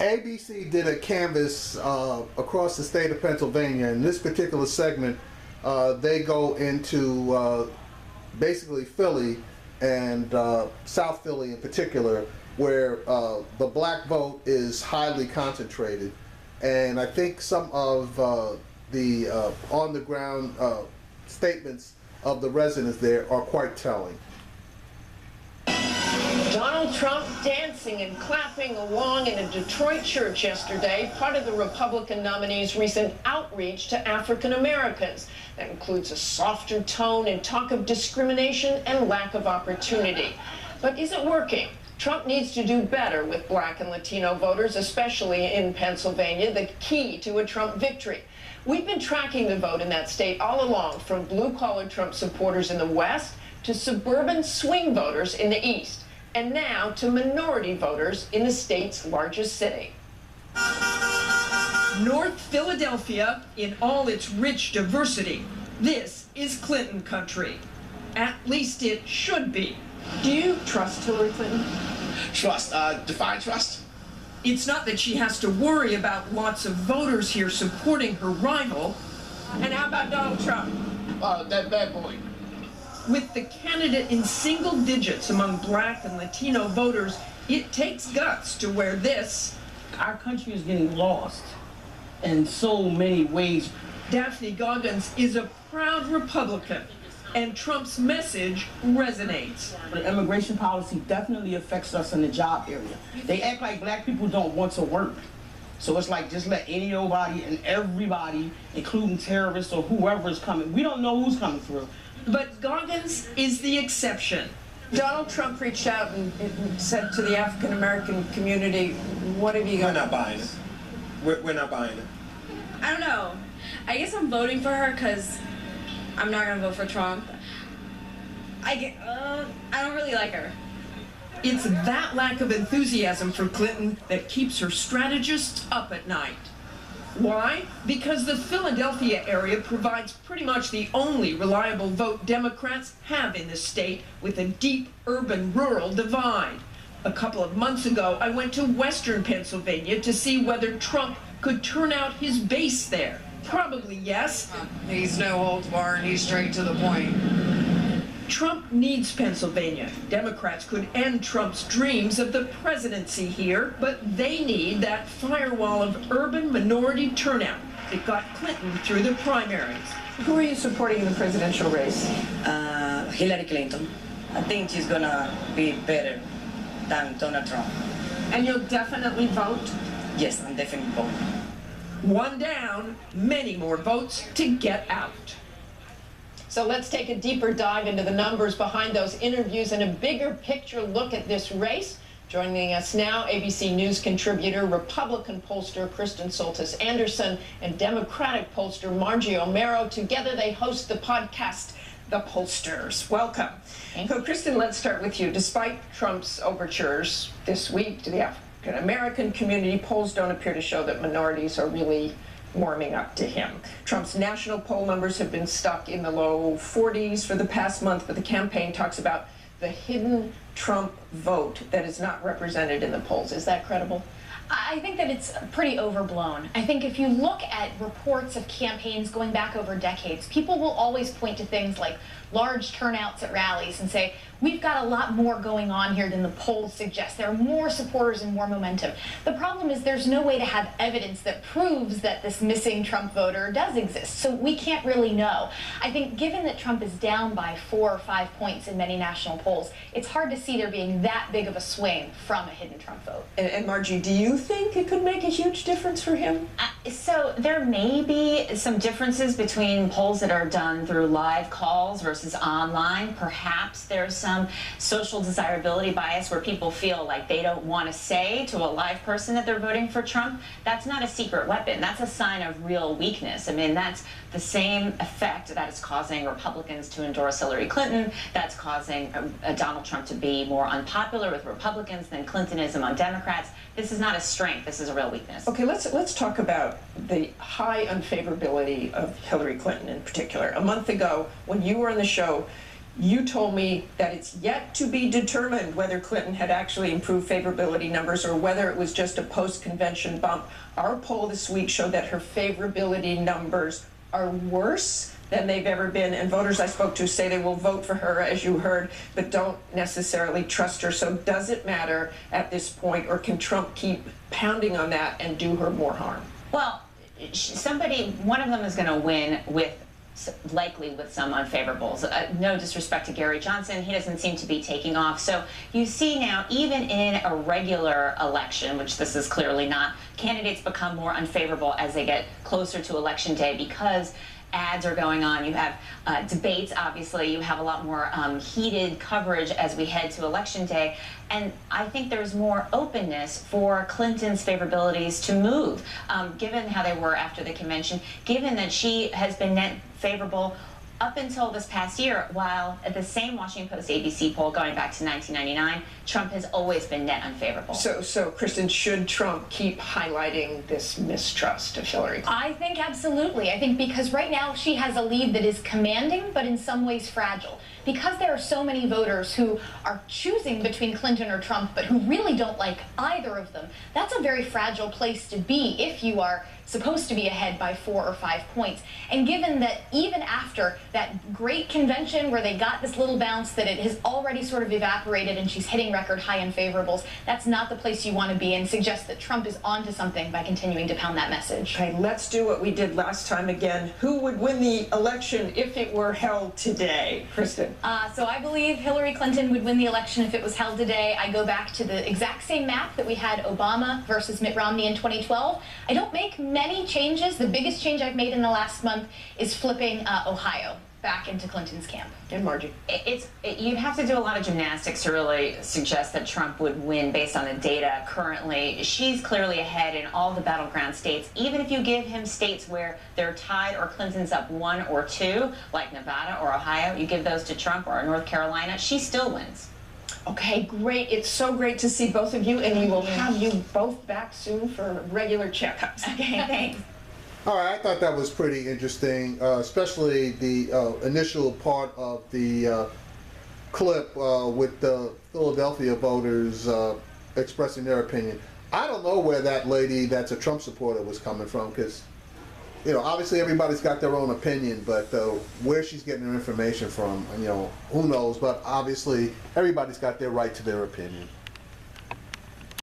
ABC did a canvass across the state of Pennsylvania. In this particular segment, they go into basically Philly and South Philly in particular, where the black vote is highly concentrated. And I think some of the on-the-ground statements of the residents there are quite telling. Donald Trump dancing and clapping along in a Detroit church yesterday, part of the Republican nominee's recent outreach to African Americans. That includes a softer tone and talk of discrimination and lack of opportunity. But is it working? Trump needs to do better with black and Latino voters, especially in Pennsylvania, the key to a Trump victory. We've been tracking the vote in that state all along, from blue-collar Trump supporters in the West to suburban swing voters in the East, and now to minority voters in the state's largest city. North Philadelphia in all its rich diversity. This is Clinton country. At least it should be. Do you trust Hillary Clinton? Trust, define trust? It's not that she has to worry about lots of voters here supporting her rival. And how about Donald Trump? That bad boy. With the candidate in single digits among black and Latino voters, it takes guts to wear this. Our country is getting lost in so many ways. Daphne Goggins is a proud Republican, and Trump's message resonates. The immigration policy definitely affects us in the job area. They act like black people don't want to work. So it's like, just let anybody and everybody, including terrorists or whoever is coming. We don't know who's coming through. But Goggins is the exception. Donald Trump reached out and said to the African American community, what have you got? We're not buying it. We're not buying it. I don't know. I guess I'm voting for her because I'm not going to vote for Trump. I don't really like her. It's that lack of enthusiasm for Clinton that keeps her strategists up at night. Why? Because the Philadelphia area provides pretty much the only reliable vote Democrats have in the state, with a deep urban-rural divide. A couple of months ago, I went to western Pennsylvania to see whether Trump could turn out his base there. Probably yes. He's no holds barred, he's straight to the point. Trump needs Pennsylvania. Democrats could end Trump's dreams of the presidency here, but they need that firewall of urban minority turnout that got Clinton through the primaries. Who are you supporting in the presidential race? Hillary Clinton. I think she's gonna be better than Donald Trump. And you'll definitely vote? Yes, I'm definitely voting. One down, many more votes to get out. So let's take a deeper dive into the numbers behind those interviews and a bigger picture look at this race. Joining us now, ABC News contributor, Republican pollster Kristen Soltis Anderson, and Democratic pollster Margie O'Mara. Together they host the podcast, The Pollsters. Welcome. So Kristen, let's start with you. Despite Trump's overtures this week to the African American community, polls don't appear to show that minorities are really warming up to him. Trump's national poll numbers have been stuck in the low 40s for the past month, but the campaign talks about the hidden Trump vote that is not represented in the polls. Is that credible? I think that it's pretty overblown. I think if you look at reports of campaigns going back over decades, people will always point to things like large turnouts at rallies and say, we've got a lot more going on here than the polls suggest. There are more supporters and more momentum. The problem is there's no way to have evidence that proves that this missing Trump voter does exist. So we can't really know. I think given that Trump is down by 4 or 5 points in many national polls, it's hard to see there being that big of a swing from a hidden Trump vote. And Margie, do you think it could make a huge difference for him? So there may be some differences between polls that are done through live calls versus online. Perhaps there's some social desirability bias where people feel like they don't want to say to a live person that they're voting for Trump. That's not a secret weapon. That's a sign of real weakness. I mean, that's the same effect that is causing Republicans to endorse Hillary Clinton. That's causing Donald Trump to be more unpopular with Republicans than Clinton is among Democrats. This is not a strength. This is a real weakness. Okay, let's talk about the high unfavorability of Hillary Clinton in particular. A month ago, when you were on the show, You told me that it's yet to be determined whether Clinton had actually improved favorability numbers or whether it was just a post-convention bump. Our poll this week showed that her favorability numbers are worse than they've ever been, and voters I spoke to say they will vote for her, as you heard, but don't necessarily trust her. So does it matter at this point, or can Trump keep pounding on that and do her more harm? Well, one of them is going to win likely with some unfavorables. No disrespect to Gary Johnson, he doesn't seem to be taking off. So you see now, even in a regular election, which this is clearly not, candidates become more unfavorable as they get closer to election day because ads are going on. You have debates, obviously. You have a lot more heated coverage as we head to election day. And I think there's more openness for Clinton's favorabilities to move, given how they were after the convention, given that she has been net favorable up until this past year, while at the same Washington Post ABC poll going back to 1999, Trump has always been net unfavorable. So Kristen, should Trump keep highlighting this mistrust of Hillary? I think absolutely. I think because right now she has a lead that is commanding, but in some ways fragile. Because there are so many voters who are choosing between Clinton or Trump, but who really don't like either of them, that's a very fragile place to be if you are supposed to be ahead by 4 or 5 points. And given that even after that great convention where they got this little bounce, that it has already sort of evaporated and she's hitting record high unfavorables, that's not the place you want to be, and suggests that Trump is onto something by continuing to pound that message. Okay, let's do what we did last time again. Who would win the election if it were held today? Kristen? So I believe Hillary Clinton would win the election if it was held today. I go back to the exact same map that we had Obama versus Mitt Romney in 2012. I don't make many changes. The biggest change I've made in the last month is flipping Ohio back into Clinton's camp. And Margie? You'd have to do a lot of gymnastics to really suggest that Trump would win based on the data currently. She's clearly ahead in all the battleground states. Even if you give him states where they're tied or Clinton's up 1 or 2, like Nevada or Ohio, you give those to Trump, or North Carolina, she still wins. Okay, great. It's so great to see both of you, and we will have you both back soon for regular checkups. Okay, thanks. All right, I thought that was pretty interesting, especially the initial part of the clip with the Philadelphia voters expressing their opinion. I don't know where that lady that's a Trump supporter was coming from, because, you know, obviously everybody's got their own opinion, but where she's getting her information from, you know, who knows, but obviously everybody's got their right to their opinion.